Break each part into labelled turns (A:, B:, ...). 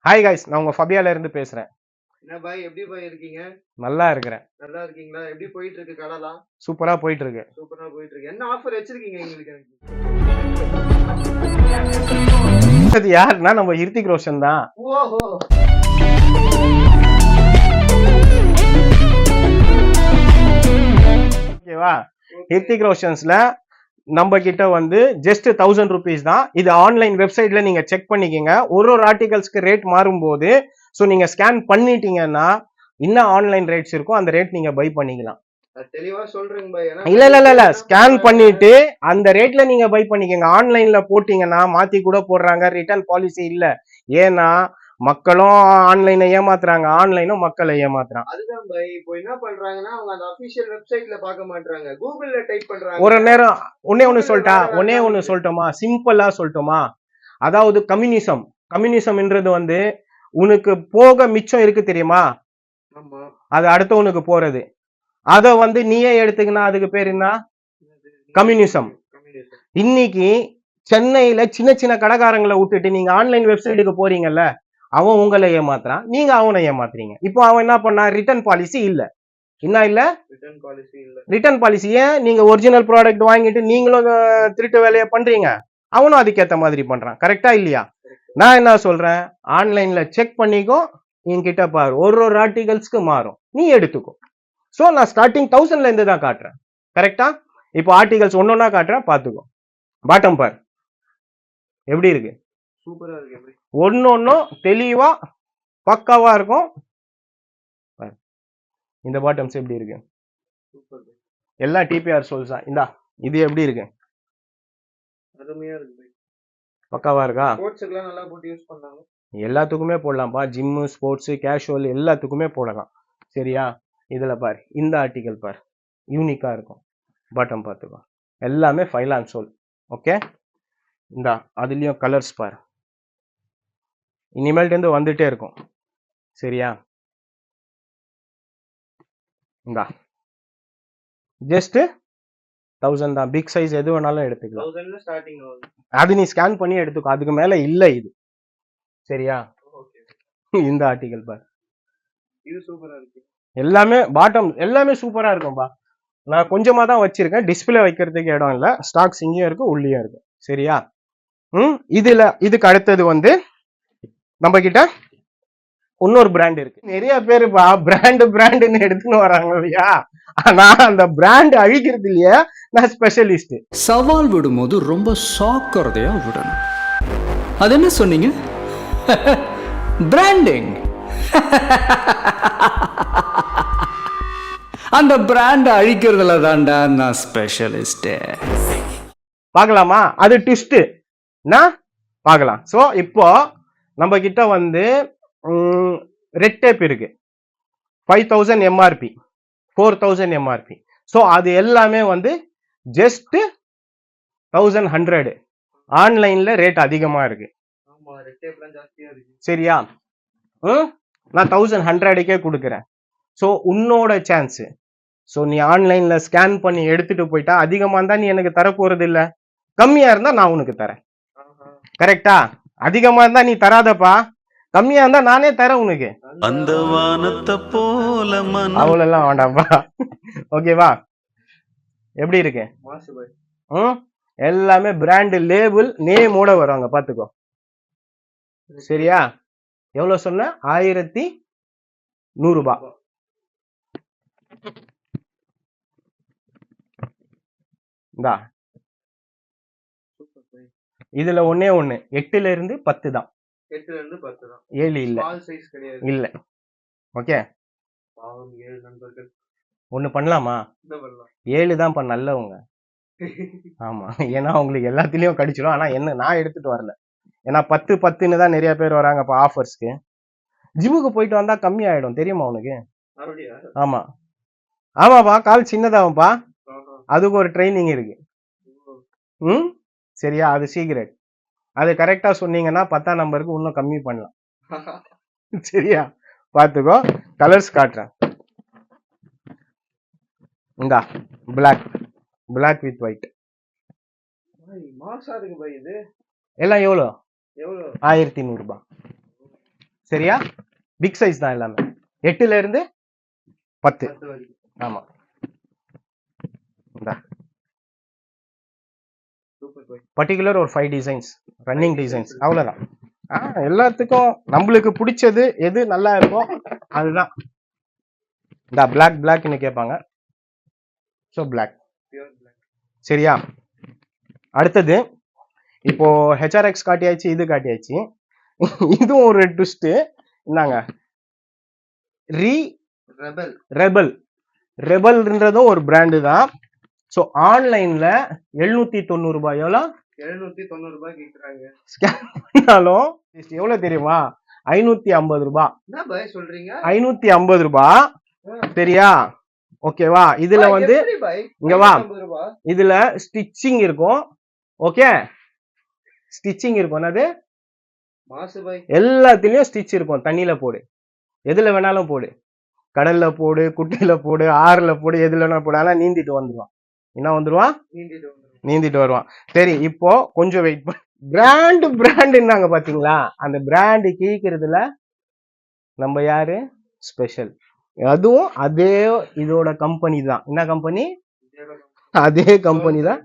A: Hi guys, நான் உங்க ஃபபியால இருந்து பேசுறேன்.
B: என்ன பாய், எப்படி பாய் இருக்கீங்க?
A: நல்லா இருக்கிறேன்.
B: நல்லா இருக்கீங்களா? எப்படி போயிட்டு இருக்கு கடைலாம்?
A: சூப்பரா போயிட்டு இருக்கு.
B: சூப்பரா போயிட்டு இருக்கு. என்ன ஆஃபர் வச்சிருக்கீங்க எங்களுக்கு?
A: இது யாருன்னா நம்ம ஹிருத்திக் ரோஷன் தான்.
B: ஓஹோ,
A: ஓகேவா? ஹிருத்திக் ரோஷன்ஸ்ல நம்ம கிட்ட வந்து ஜஸ்ட் 1000 rupees தான். இது ஆன்லைன் வெப்சைட்ல நீங்க செக் பண்ணிக்கங்க. ஒரு ஆர்டிகல்ஸ்க்கு ரேட் மாறும்போது ஸோ நீங்க ஸ்கேன் பண்ணிட்டீங்கன்னா இன்னும் ஆன்லைன் ரேட்ஸ் இருக்கும், அந்த ரேட் நீங்க பை பண்ணிக்கலாம்.
B: தெளிவா சொல்றேங்க பாய்.
A: இல்ல ஸ்கேன் பண்ணிட்டு அந்த ரேட்ல நீங்க பை பண்ணிக்கங்க. ஆன்லைன்ல போட்டீங்கன்னா மாத்தி கூட போடுறாங்க, ரிட்டர்ன் பாலிசி இல்ல. ஏன்னா மக்களும் ஆன்லைனை ஏமாத்துறாங்க, ஆன்லைனும் மக்களை ஏமாத்துறாங்க.
B: அதுதான் பாய், இப்போ என்ன பண்றாங்கன்னா அவங்க அந்த அபிஷியல் வெப்சைட்ல பார்க்க மாட்டாங்க, கூகுள்ல டைப் பண்றாங்க.
A: ஒரு நேரம் ஒன்னே ஒன்னு சொல்லட்டுமா, சிம்பிளா சொல்லட்டுமா? அதாவது கம்யூனிசம்ன்றது வந்து உனக்கு போக மிச்சம் இருக்கு தெரியுமா, அது அடுத்தவனுக்கு போறது. அத வந்து நீயே எடுத்துக்கினா அதுக்கு பேர் என்ன? கம்யூனிசம். இன்னைக்கு சென்னையில சின்ன சின்ன கடைக்காரங்களை விட்டுட்டு நீங்க ஆன்லைன் வெப்சைட்டுக்கு போறீங்கல்ல, அவன் உங்களை ஏமாத்துறான், நீங்க அவனை ஏமாத்துறீங்க. இப்போ அவன் என்ன பண்ணா, ரிட்டர்ன் பாலிசி இல்ல. என்ன இல்ல? Return policy. ஏன்? நீங்க ஒரிஜினல் ப்ராடக்ட் வாங்கிட்டு நீங்களும் திருட்டு வேலையை பண்றீங்க, அவனும் அதுக்கேத்த மாதிரி பண்றான். கரெக்டா இல்லையா? நான் என்ன சொல்றேன், ஆன்லைன்ல செக் பண்ணிக்கோ, என்கிட்ட பாரு, ஒரு ஆர்டிகல்ஸ்க்கு மாறும், நீ எடுத்துக்கோ. சோ நான் ஸ்டார்டிங் 1000ல இருந்து தான் காட்டுறேன். கரெக்டா? இப்போ ஆர்டிகல்ஸ் ஒன்னொன்னா காட்டுறேன், பாத்துக்கோ. பாட்டம் பார் எப்படி இருக்கு?
B: சூப்பரா இருக்கு.
A: ஒன்னொன்னும் தெளிவா பக்காவா இருக்கும். இந்த பாட்டம்ஸ் எப்படி இருக்கு? எல்லாம் டிபிஆர் சோல்ஸ் தான். இந்தா இது எப்படி இருக்கு?
B: அருமையா இருக்கு.
A: பக்காவா இருக்கா?
B: ஸ்போர்ட்ஸ்க்குலாம் நல்லா போட்டு யூஸ் பண்ணாங்க.
A: எல்லாத்துக்குமே போடலாம்ப்பா, ஜிம், ஸ்போர்ட்ஸ், கேஷுவல் எல்லாத்துக்குமே போடலாம். சரியா? இதுல பாரு, இந்த ஆர்டிகல் பாரு, யூனிக்கா இருக்கும். பாட்டம் பார்த்துக்கோ, எல்லாமே ஃபைல் அண்ட் சோல். ஓகே, இந்தா அதுலயும் கலர்ஸ் பாரு, இனிமேல்ட்டு இருந்து வந்துட்டே இருக்கும். சரியா? இந்தா ஜஸ்ட் 1000 தான். பிக் சைஸ் எது வேணாலும் எடுத்துக்கலாம். அது நீ ஸ்கேன் பண்ணி எடுத்துக்கோ, அதுக்கு மேல இல்ல இது. சரியா? இந்த ஆர்டிகல் பாரு,
B: இது சூப்பரா இருக்கு.
A: எல்லாமே பாட்டம் எல்லாமே சூப்பரா இருக்கும்பா. நான் கொஞ்சமா தான் வச்சிருக்கேன், டிஸ்பிளே வைக்கிறதுக்கு இடம் இல்ல. ஸ்டாக்ஸ் இங்கேயும் இருக்கு, உள்ளேயும் இருக்கு. சரியா? இதுக்கு அடுத்தது வந்து நம்ம கிட்ட இன்னொரு பிராண்ட் இருக்கு. நிறைய பேரு பிராண்டுன்னு எடுத்துன்னு வராங்க இல்லையா, ஆனா அந்த பிராண்ட் அழிக்கிறது இல்லையா, நான் ஸ்பெஷலிஸ்ட்.
C: சவால் விடும்போது ரொம்ப சாக்கிறதையா விடணும். அது என்ன சொன்னீங்க? பிராண்டிங். அந்த பிராண்ட் அழிக்கிறதுல தான்டா நான் ஸ்பெஷலிஸ்ட்.
A: பார்க்கலாமா? அது ட்விஸ்ட் நான் பார்க்கலாம். சோ இப்போ நம்ம கிட்ட வந்து ரெட் டேப் இருக்கு. 5000 எம்ஆர்பி, 4000 எம்ஆர்பி. சோ அது எல்லாமே வந்து ஜஸ்ட் 1100. ஆன்லைன்ல ரேட் அதிகமா இருக்கு. சரியா? நான் 1100க்கே கொடுக்குறேன். சோ உன்னோட சான்ஸ். சோ நீ ஆன்லைன்ல ஸ்கேன் பண்ணி எடுத்துட்டு போயிட்டா அதிகமா இருந்தா நீ எனக்கு தர போறது இல்ல, கம்மியா இருந்தா நான் உனக்கு தரேன். கரெக்டா? அதிகமா இருந்தா நீ தராதப்பா, கம்மியா இருந்தா நானே தரேன் உனக்கு. அந்த வானத்தை போல அவ்வளவு வேண்டாம்ப்பா. ஓகேவா? எப்படி இருக்கு? எல்லாமே பிராண்ட் லேபிள் நேமோட வருவாங்க, பாத்துக்கோ. சரியா? எவ்வளவு சொன்ன? 1100 ரூபாய். இதுல ஒன்னே ஒண்ணு 8ல இருந்து 10 தான். 7 இல்ல. இல்ல. ஓகே, ஒண்ணு பண்ணலாமா? 7 தான் பண்ண நல்லவங்க. ஆமா, ஏன்னா உங்களுக்கு எல்லாத்துலயும் கடிச்சிடும். ஆனா என்ன, நான் எடுத்துட்டு வரல. ஏன்னா 10 தான் நிறைய பேர் வராங்க ஆஃபர்ஸ்க்கு. ஜிம்முக்கு போயிட்டு வந்தா கம்மி ஆயிடும், தெரியுமா உனக்கு? ஆமா ஆமாப்பா, கால் சின்னதாகும்பா, அதுக்கு ஒரு ட்ரைனிங் இருக்கு. சரியா? அது சீக்ரெட். அது கரெக்டா சொன்னீங்கன்னா 10ஆம் நம்பருக்கு இன்னும் கம்மி பண்ணலாம். சரியா? பாத்துக்கோ, கலர்ஸ் காட்டுறேன். இந்தா பிளாக் வித் ஒயிட். எல்லாம் எவ்வளோ? 1100 ரூபாய். சரியா? பிக் சைஸ் தான் எல்லாமே, 8ல இருந்து 10.
B: 10 வரைக்கும்.
A: ஆமா, இந்தா
B: சூப்பர் பாய்.
A: பர்டிகுலர் ஒரு 5 டிசைன்ஸ், ரன்னிங் டிசைன்ஸ், அவ்வளவுதான். எல்லாத்துக்கும் நம்மளுக்கு பிடிச்சது எது நல்லா இருக்கோ அதுதான். இந்த பிளாக்னு கேட்பாங்க, ஸோ பிளாக்.
B: Pure black.
A: சரியா? அடுத்தது இப்போ ஹெச்ஆர்எக்ஸ் காட்டியாச்சு, இது காட்டியாச்சு. இதுவும் ஒரு ட்விஸ்ட். என்னங்க, ரெபல்ன்றதும் ஒரு பிராண்டு தான். ஸோ ஆன்லைன்ல 790 ரூபாய், எவ்வளோ?
B: 790 ரூபாய்க்கு விற்கிறாங்க.
A: ஸ்கேன் பண்ணாலும் எவ்வளவு தெரியுமா? 550 ரூபாய்.
B: என்ன பாய் சொல்றீங்க?
A: 550 ரூபாய். சரியா? ஓகேவா? இதுல வந்து இங்க வா, இதுல ஸ்டிச்சிங் இருக்கும். ஓகே, ஸ்டிச்சிங் இருக்கும். என்னது? எல்லாத்துலயும் ஸ்டிச் இருக்கும். தண்ணியில போடு, எதுல வேணாலும் போடு, கடல்ல போடு, குட்டையில போடு, ஆறுல போடு, எதுல வேணாலும் போடு. ஆனா நீந்திட்டு வந்துருவான். என்ன வந்துருவான்? நீந்திட்டு வருவான். சரி, இப்போ கொஞ்சம் வெயிட் பண்ண. பிராண்டுன்னாங்க பாத்தீங்களா? அந்த பிராண்டு கீக்கிறதுல நம்ம யாரு ஸ்பெஷல்? அதுவும் அதே இதோட கம்பெனி தான். என்ன கம்பெனி? அதே கம்பெனி தான்,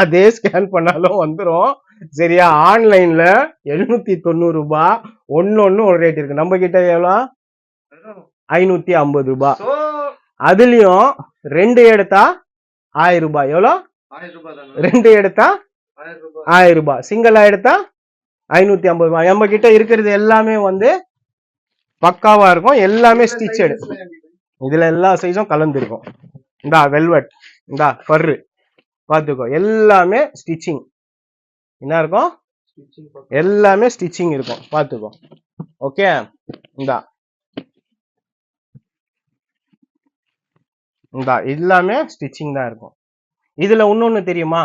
A: அதே ஸ்கேன் பண்ணாலும் வந்துரும். சரியா? ஆன்லைன்ல 790 ரூபாய். ஒன்னு ஒரு ரேட் இருக்கு. நம்ம கிட்ட எவ்வளோ? 550 ரூபாய். அதுலயும் 2 எடுத்தா 1000 ரூபாய். எவ்வளோ? 2 எடுத்தா 1000 ரூபாய். சிங்கிளா எடுத்தா 550 ரூபாய். நம்ம கிட்ட இருக்கிறது எல்லாமே வந்து பக்காவா இருக்கும். எல்லாமே ஸ்டிச்சடு. இதுல எல்லா சைஸும் கலந்து இருக்கும். இந்தா வெல்வெட், இந்தா ஃபர்ரு, பாத்துக்கோ. எல்லாமே ஸ்டிச்சிங். என்ன இருக்கும்? எல்லாமே ஸ்டிச்சிங் இருக்கும். பாத்துக்கோ. ஓகே, இந்தா எல்லாமே ஸ்டிச்சிங் தான் இருக்கும். இதுல இன்னொன்னு தெரியுமா?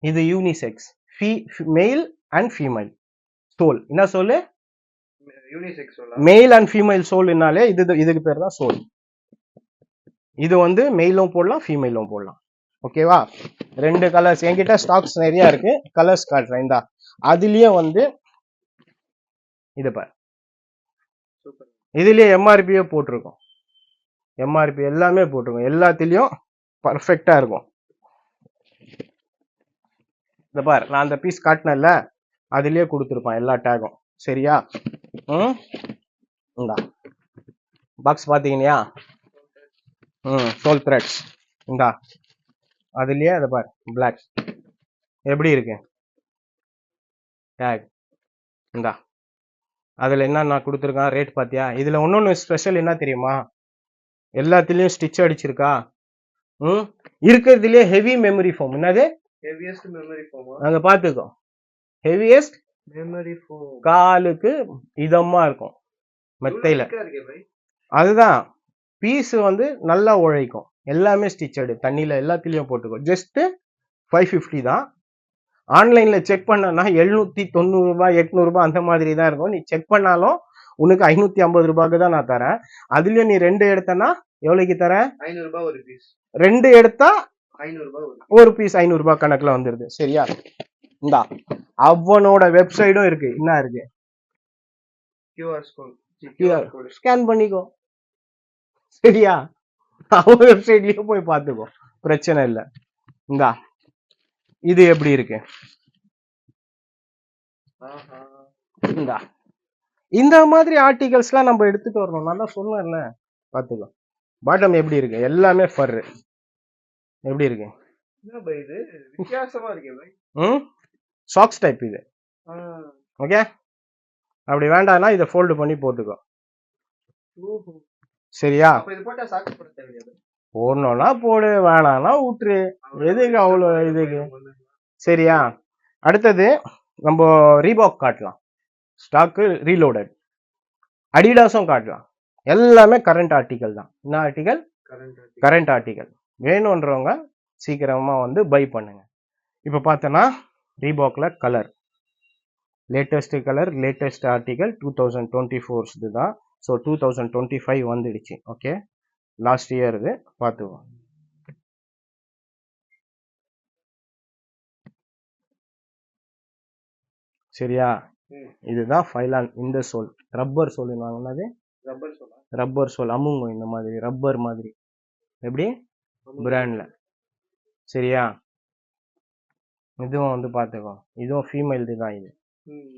A: இது unisex, male and female sole. என்ன சோல்? மேல் அண்ட் ஃபீமேல் சோல்னாலே இதுக்கு பேர் தான் சோல். இது வந்து மெயிலும் போடலாம், ஃபீமேலும் போடலாம். ஓகேவா? 2 கலர்ஸ் என்கிட்ட ஸ்டாக்ஸ் நிறைய இருக்கு. கலர்ஸ் காட்டுறேன். இந்தா அதுலயே வந்து இது பாரு, இதுலயே எம்ஆர்பியே போட்டிருக்கோம். எம்ஆர்பி எல்லாமே போட்டிருக்கோம். எல்லாத்துலயும் பர்ஃபெக்டா இருக்கும். இந்த பாரு, நான் அந்த பீஸ் காட்டினேன்ல, அதுலயே கொடுத்துருப்பான் எல்லா டேகும். சரியா? இந்தா பாக்ஸ் பாத்தீங்கயா? Soul threads. இந்தா அதுலயே அதை பாரு, பிளாக் எப்படி இருக்கு டேக். இந்தா அதுல என்ன நான் கொடுத்துருக்கேன், ரேட் பாத்தியா? இதுல இன்னொன்னு ஸ்பெஷல் என்ன தெரியுமா? எல்லாத்துலயும் ஸ்டிச் அடிச்சிருக்கா. இருக்கிறதுலயே ஹெவி மெமரி ஃபோம். என்னது?
B: Heaviest memory foam.
A: அங்க பாத்துக்கோ, ஹெவியஸ்ட்
B: மெமரி ஃபோம்.
A: காலுக்கு இதமா இருக்கும் மெத்தையில. அதுதான் பீஸ் வந்து நல்லா உழைக்கும். எல்லாமே ஸ்டிச்சடு, தண்ணியில எல்லாத்துலயும் போட்டுக்கோ. ஜஸ்ட் 550 தான். ஆன்லைன்ல செக் பண்ணனா 790 ரூபாய் 800 ரூபாய் அந்த மாதிரி தான் இருக்கும். நீ செக் பண்ணாலும் உனக்கு 550 ரூபாய்க்கு தான் நான் தரேன். அதுலயும் நீ 2 எடுத்தனா எவ்வளவுக்கு தரேன்?
B: 500 ரூபாய் ஒரு பீஸ்.
A: 2 எடுத்தா
B: 500 ரூபாய்
A: ஒரு பீஸ் 500 ரூபாய் கணக்குல வந்துருது. சரியா? இந்தா அவனோட வெப்சைடும் இருக்கு. என்ன இருக்கு?
B: QR கோட்
A: ஸ்கேன் பண்ணிக்கோ. சரியா? அவன் வெப்சைட்லயே போய் பாத்துக்கோ, பிரச்சனை இல்ல. இந்தா இது எப்படி இருக்கு? இந்தா இந்த மாதிரி ஆர்டிகல்ஸ்லாம் நம்ம எடுத்துட்டு வரணும். நான் தான் சொன்னேன்ல, பாத்துக்கோ. பாட்டம் எப்படி இருக்கு? எல்லாமே ஃபர். எப்படி இருக்கு?
B: இது வித்தியாசமா இருக்கு.
A: சாக்ஸ் டைப் இது. ஓகே, அப்படி வேண்டாம்னா இதை ஃபோல்டு பண்ணி போட்டுக்கோ. சரியா? போடணும்னா போடு, வேணாம்னா விட்டுரு. எதுக்கு அவ்வளோ இதுக்கு? சரியா? அடுத்தது நம்ம ரீபாக் காட்டலாம். Stock reloaded. அடிடாஸும் காட்டலாம். எல்லாமே கரண்ட் ஆர்டிகல் தான். என்ன ஆர்டிகல்? Current article. வேணும்ன்றவங்க சீக்கிரமா வந்து பை பண்ணுங்க. இப்ப பார்த்தோன்னா ரீபாக்ல colour, latest colour, latest article 2024 தான். ஸோ 2025 வந்துடுச்சு. ஓகே, லாஸ்ட் இயர் இது பார்த்துக்கோ. சரியா?
B: ம்.
A: இதுதான் ஃபைலான். இந்த சோல் ரப்பர் சோல்னுவாங்க. என்னது?
B: ரப்பர் சொல்லா?
A: ரப்பர் சோல் அமுங்கும் இந்த மாதிரி ரப்பர் மாதிரி. எப்படி? பிராண்ட்ல. சரியா? இதுவும் வந்து பார்த்துக்கோ, இதுவும் ஃபீமேல் தான் இது.
B: ம்.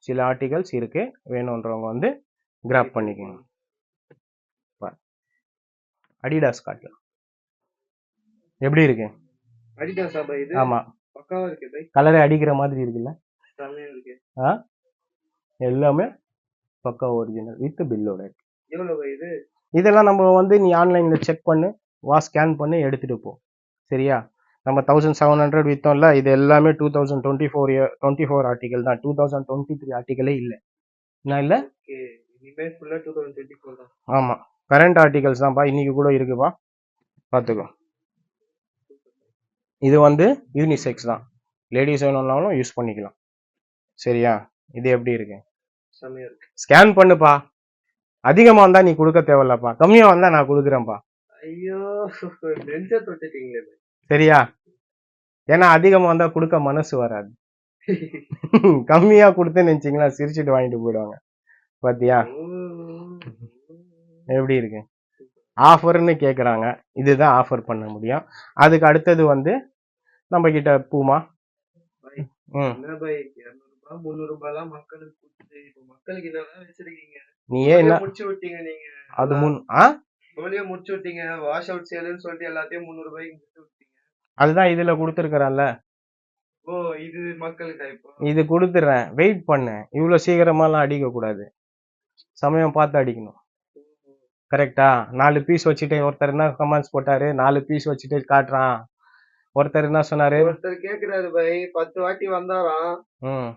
A: சில ஆர்டிகல்ஸ் இருக்கு, வேணுன்றவங்க வந்து கிராப் பண்ணிக்கோங்க. அடிடாஸ் காட்டலாம். எப்படி இருக்கு?
B: அடிடாஸா பை இது?
A: ஆமா,
B: பக்காவா இருக்கு பை.
A: கலரை அடிக்கிற மாதிரி இருக்குல்ல?
B: செமையா இருக்கு.
A: ஆ, எல்லாமே பக்கா ஒரிஜினல் வித் பில்லோட இருக்கு.
B: எவ்வளவு பை இது?
A: இதெல்லாம் நம்ம வந்து நீ ஆன்லைன்ல செக் பண்ணு, ஸ்கேன் பண்ணி எடுத்துட்டு போ. சரியா? நம்ம 1700 வித்தோம்ல, இது எல்லாமே 2024 ஆர்டிகல் தான். 2023 ஆர்டிகலே இல்ல. என்ன இல்ல?
B: ஓகே, இனிமே ஃபுல்லா 2024 தான்.
A: ஆமா, கரண்ட் ஆர்டிகல்ஸ் தான்ப்பா. இன்னைக்கு கூட இருக்குப்பா, பாத்துக்கோ. இது வந்து யூனிசெக்ஸ் தான், லேடிஸ் வேணும்னாலும் யூஸ் பண்ணிக்கலாம். சரியா? இது எப்படி இருக்கு?
B: செமையா இருக்கு.
A: ஸ்கேன் பண்ணுப்பா. அதிகமா வந்தா நீ கொடுக்க தேவையில்லப்பா, கம்மியா வந்தா நான் கொடுக்குறேன்ப்பா.
B: ஐயோ, நெஞ்ச தொட்டுட்டீங்களே பை.
A: சரியா? ஏன்னா அதிகமா வந்தா கொடுக்க மனசு வராது. கம்மியா கொடுத்தேன்னு நினைச்சீங்களா, சிரிச்சுட்டு வாங்கிட்டு போயிடுவாங்க. பாத்தியா எப்படி இருக்கு? ஆஃபர்னு கேக்குறாங்க, இதுதான் ஆஃபர் பண்ண முடியும். அதுக்கு அடுத்தது வந்து நம்ம கிட்ட பூமா.
B: பை,
A: ம்,
B: என்ன பை 200 ரூபாய் 300 ரூபாய்லாம் மக்களுக்கு கொடுத்து இப்ப மக்களுக்கு என்னதான் வச்சிருக்கீங்க?
A: நீயே என்ன
B: முடிச்சு விட்டீங்க நீங்க.
A: அது முன்
B: தோலியே முடிச்சு விட்டீங்க. வாஷ் அவுட் சேல்னு சொல்லிட்டு எல்லாத்தையும் 300 ரூபாய்க்கு முடிச்சு விட்டீங்க.
A: அதுதான் இதுல கொடுத்துருக்கறான்ல.
B: ஓ, இது மக்களுக்கு இப்போ
A: இது கொடுத்துறேன், வெயிட் பண்ணு. இவ்வளவு சீக்கிரமாலாம் அடிக்க கூடாது, சமயம் பார்த்து அடிக்கணும். கரெக்டா? 4 பீஸ் வச்சுட்டு ஒருத்தர் என்ன கமெண்ட்ஸ் போட்டாரு, 4 பீஸ் வச்சுட்டு காட்டுறான். ஒருத்தர் என்ன சொன்னாரு,
B: ஒருத்தர் கேக்குறாரு பை, 10 வாட்டி வந்தாராம்.
A: ம்,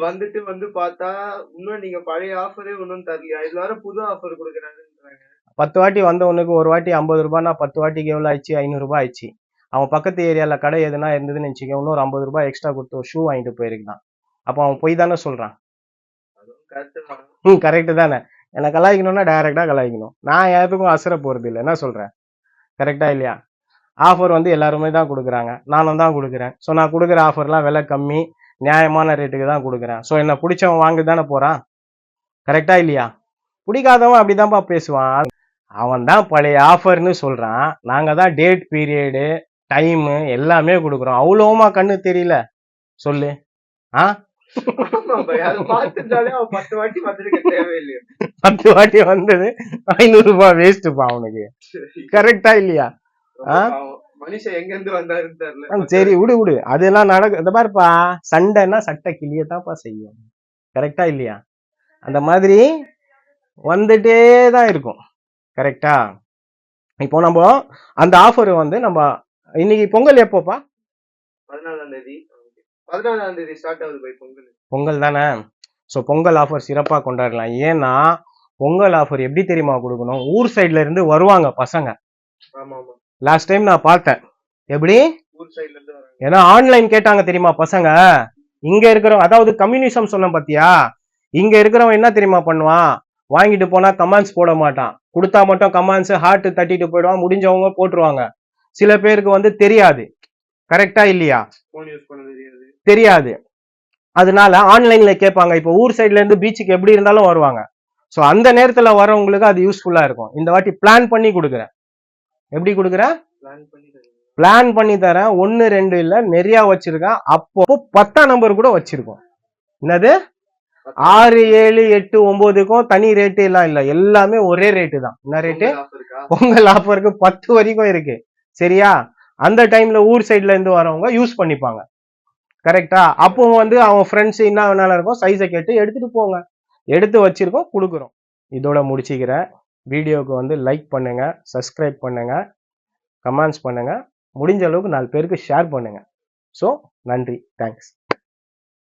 B: வந்துட்டு வந்து பார்த்தா இன்னும் நீங்க பழைய ஆஃபரே ஒன்னும் தரலையா, இதுல வர புது ஆஃபர் கொடுக்குறாருன்றாங்க.
A: 10 வாட்டி வந்தவனுக்கு ஒரு வாட்டி 50 ரூபாய்னா 10 வாட்டிக்கு எவ்வளவு ஆயிடுச்சு? 500 ரூபாய் ஆயிடுச்சு. அவன் பக்கத்து ஏரியால கடை எதுனா இருந்ததுன்னு நினைச்சுக்க, இன்னொரு 50 ரூபாய் எக்ஸ்ட்ரா கொடுத்து ஷூ வாங்கிட்டு போயிருக்கான். அப்போ அவன் போய் தானே சொல்றான்.
B: அதுவும் கரெக்ட் தான்.
A: கரெக்ட் தானே? என்னை கலாய்க்கணும்னா டைரக்டா கலாய்க்கணும். நான் எதுக்கும் அசர போறது இல்லை. என்ன சொல்றேன்? கரெக்டா இல்லையா? ஆஃபர் வந்து எல்லாருமே தான் கொடுக்குறாங்க, நானும் தான் கொடுக்குறேன். ஸோ நான் கொடுக்குற ஆஃபர்லாம் விலை கம்மி, நியாயமான ரேட்டுக்கு தான் கொடுக்குறேன். ஸோ என்ன பிடிச்சவன் வாங்க தானே போறான். கரெக்டா இல்லையா? பிடிக்காதவன் அப்படிதான்ப்பா பேசுவான். அவன் தான் பழைய ஆஃபர்னு சொல்றான், நாங்க தான் டேட் பீரியடு டைம் எல்லாமே கொடுக்குறோம். அவ்வளோமா கண்ணு தெரியல சொல்லு? ஆ,
B: ஆமா பை, அது பார்த்துட்டாலே அவன் 10 வாட்டி வந்துருக்க தேவையில்லையே.
A: 10 வாட்டி வந்தது 500 ரூபாய் வேஸ்ட்டுப்பா அவனுக்கு. கரெக்டா இல்லையா?
B: பாவம். மனுஷன் எங்க இருந்து வந்தாருன்னு தெரியல.
A: சரி, விடு. அதெல்லாம் நடக்கும். இந்த மாதிரிப்பா, சண்டைன்னா சட்டை கிளியத்தான்ப்பா செய்யும். கரெக்டா இல்லையா? அந்த மாதிரி வந்துட்டே தான் இருக்கும். கரெக்டா? இப்போ நம்ம அந்த ஆஃபர் வந்து நம்ம இன்னைக்கு பொங்கல் எப்போப்பா?
B: 14ஆம் தேதி. 14ஆம் தேதி ஸ்டார்ட் ஆகுது பை பொங்கல்.
A: பொங்கல் தானே? ஸோ பொங்கல் ஆஃபர் சிறப்பா கொண்டாடலாம். ஏன்னா பொங்கல் ஆஃபர் எப்படி தெரியுமா கொடுக்கணும்? ஊர் சைட்ல இருந்து வருவாங்க பசங்க.
B: ஆமா ஆமா,
A: லாஸ்ட் டைம் நான் பார்த்தேன். எப்படி?
B: ஊர் சைடுல இருந்து வராங்க.
A: ஏன்னா ஆன்லைன் கேட்டாங்க தெரியுமா பசங்க. இங்க இருக்கிறவன், அதாவது கம்யூனிசம் சொன்ன பாத்தியா, இங்க இருக்கிறவன் என்ன தெரியுமா பண்ணுவான்? வாங்கிட்டு போனா கமெண்ட்ஸ் போட மாட்டான், கொடுத்தா மட்டும் கமெண்ட்ஸ் ஹார்ட் தட்டிட்டு போயிடுவான். முடிஞ்சவங்க போட்டுருவாங்க. சில பேருக்கு வந்து தெரியாது. கரெக்டா இல்லையா?
B: போன் யூஸ் பண்ண தெரியாது.
A: தெரியாது. அதனால ஆன்லைன்ல கேட்பாங்க. இப்போ ஊர் சைட்ல இருந்து பீச்சுக்கு எப்படி இருந்தாலும் வருவாங்க. ஸோ அந்த நேரத்துல வரவங்களுக்கு அது யூஸ்ஃபுல்லா இருக்கும். இந்த வாட்டி பிளான் பண்ணி கொடுக்குறேன். எப்படி கொடுக்குறேன்?
B: பிளான் பண்ணி தருவீங்க.
A: பிளான் பண்ணி தரேன். 1 2 இல்ல, நிறைய வச்சிருக்கேன். அப்போ 10ஆம் நம்பர் கூட வச்சிருக்கோம். என்னது? 6 7 8 9க்கும் தனி ரேட்டு எல்லாம் இல்ல, எல்லாமே ஒரே ரேட்டு தான். என்ன ரேட்டு?
B: பொங்கல் offer இருக்கா?
A: பொங்கல் ஆஃபருக்கு 10 வரைக்கும் இருக்கு. சரியா? அந்த டைம்ல ஊர் சைட்ல இருந்து வரவங்க யூஸ் பண்ணிப்பாங்க. கரெக்டா? அப்போ வந்து அவன் ஃப்ரெண்ட்ஸ் என்ன வேணாலும் இருக்கும், சைஸை கேட்டு எடுத்துட்டு போங்க. எடுத்து வச்சிருக்கோம், கொடுக்குறோம். இதோட முடிச்சுக்கிறேன். வீடியோவுக்கு வந்து லைக் பண்ணுங்க, சப்ஸ்கிரைப் பண்ணுங்க, கமெண்ட்ஸ் பண்ணுங்க, முடிஞ்ச அளவுக்கு 4 பேருக்கு ஷேர் பண்ணுங்க. ஸோ நன்றி, தேங்க்ஸ்.